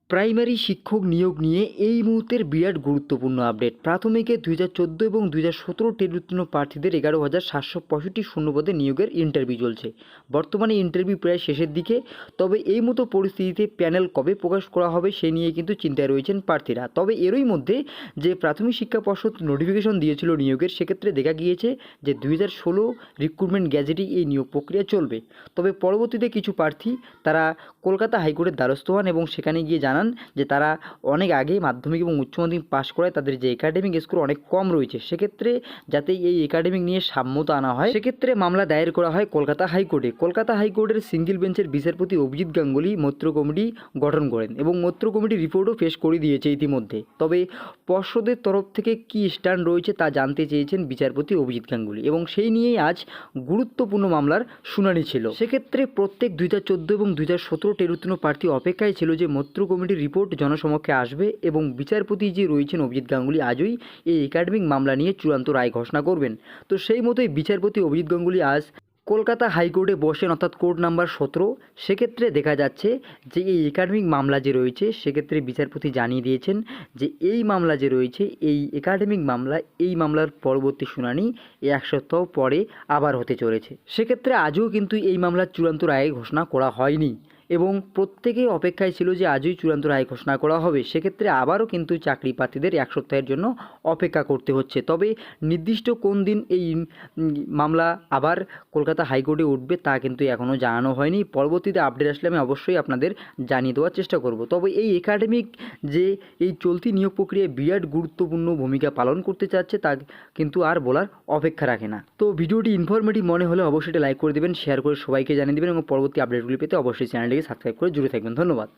Primary শিক্ষক নিয়োগ নিয়ে এই মুহূর্তের বিরাট গুরুত্বপূর্ণ আপডেট। প্রাথমিকে 2014 এবং 2017 টেট উত্তীর্ণ প্রার্থীদের 11,765 শূন্যপদে নিয়োগের ইন্টারভিউ চলছে। বর্তমানে ইন্টারভিউ প্রায় শেষের দিকে। তবে এই মতো পরিস্থিতিতে প্যানেল কবে প্রকাশ করা হবে সে নিয়ে কিন্তু চিন্তায় রয়েছেন প্রার্থীরা। তবে এরই মধ্যে যে প্রাথমিক শিক্ষা পর্ষদ নোটিফিকেশন দিয়েছিল নিয়োগের, সেক্ষেত্রে দেখা গিয়েছে যে 2016 রিক্রুটমেন্ট গ্যাজেটেই এই নিয়োগ প্রক্রিয়া চলবে। তবে পরবর্তীতে কিছু প্রার্থী তারা কলকাতা হাইকোর্টের দ্বারস্থ হন এবং সেখানে গিয়ে জানান যে তারা অনেক আগেই মাধ্যমিক এবং উচ্চ মাধ্যমিক পাশ করায় তাদের যে একাডেমিক স্কোর অনেক কম রয়েছে, সেক্ষেত্রে যাতে এই একাডেমিক নিয়ে সাম্যতা আনা হয় সেক্ষেত্রে মামলা দায়ের করা হয় কলকাতা হাইকোর্টে। কলকাতা হাইকোর্টের সিঙ্গেল বেঞ্চের বিচারপতি অভিজিৎ গাঙ্গুলি মৈত্র কমিটি গঠন করেন এবং মৈত্র কমিটির রিপোর্টও পেশ করে দিয়েছে ইতিমধ্যে। তবে পর্ষদের তরফ থেকে কী স্ট্যান্ড রয়েছে তা জানতে চেয়েছেন বিচারপতি অভিজিৎ গাঙ্গুলি এবং সেই নিয়েই আজ গুরুত্বপূর্ণ মামলার শুনানি ছিল। সেক্ষেত্রে প্রত্যেক 2014 এবং 2017 টেট উত্তীর্ণ প্রার্থী অপেক্ষায় ছিল যে মৈত্র কমিটির রিপোর্ট জনসমক্ষে আসবে এবং বিচারপতি যে রয়েছেন অভিজিৎ গাঙ্গুলি আজই এই একাডেমিক মামলা নিয়ে চূড়ান্ত রায় ঘোষণা করবেন। তো সেই মতোই বিচারপতি অভিজিৎ গাঙ্গুলি আজ কলকাতা হাইকোর্টে বসেন, অর্থাৎ কোর্ট নাম্বার 17। সেক্ষেত্রে দেখা যাচ্ছে যে এই একাডেমিক মামলা যে রয়েছে সেক্ষেত্রে বিচারপতি জানিয়ে দিয়েছেন যে এই মামলা যে রয়েছে এই একাডেমিক মামলা, এই মামলার পরবর্তী শুনানি এই 1 সপ্তাহ পরে আবার হতে চলেছে। সেক্ষেত্রে আজও কিন্তু এই মামলার চূড়ান্ত রায় ঘোষণা করা হয়নি এবং প্রত্যেকেই অপেক্ষায় ছিল যে আজই চূড়ান্ত রায় ঘোষণা করা হবে। সেক্ষেত্রে আবারও কিন্তু চাকরি প্রার্থীদের 1 সপ্তাহের জন্য অপেক্ষা করতে হচ্ছে। তবে নির্দিষ্ট কোন দিন এই মামলা আবার কলকাতা হাইকোর্টে উঠবে তা কিন্তু এখনও জানানো হয়নি। পরবর্তীতে আপডেট আসলে আমি অবশ্যই আপনাদের জানিয়ে দেওয়ার চেষ্টা করব। তবে এই একাডেমিক যে এই চলতি নিয়োগ প্রক্রিয়ায় বিরাট গুরুত্বপূর্ণ ভূমিকা পালন করতে চাচ্ছে তা কিন্তু আর বলার অপেক্ষা রাখে না। তো ভিডিওটি ইনফরমেটিভ মনে হলে অবশ্যই লাইক করে দেবেন, শেয়ার করে সবাইকে জানিয়ে দেবেন এবং পরবর্তী আপডেটগুলি পেতে অবশ্যই চ্যানেলটিকে সাবস্ক্রাইব করে জুড়ে থাকবেন। ধন্যবাদ।